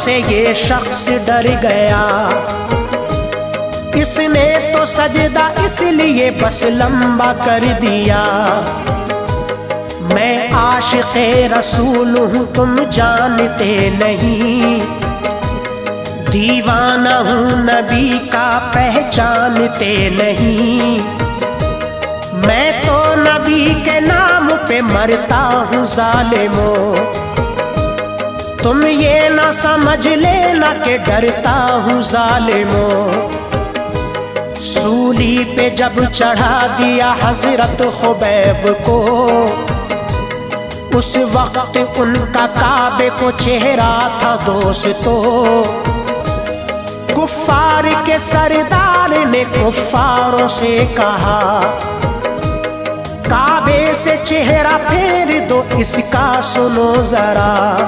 سے یہ شخص ڈر گیا، اس نے تو سجدہ اس لیے بس لمبا کر دیا۔ میں عاشق رسول ہوں تم جانتے نہیں، دیوانہ ہوں نبی کا پہچانتے نہیں۔ میں تو نبی کے نام پہ مرتا ہوں ظالموں، تم یہ نہ سمجھ لینا کہ ڈرتا ہوں ظالموں۔ سولی پہ جب چڑھا دیا حضرت خبیب کو، اس وقت ان کا کعبے کو چہرہ تھا دوستو۔ کفار کے سردار نے کفاروں سے کہا، کعبے سے چہرہ پھیر دو اس کا سنو ذرا۔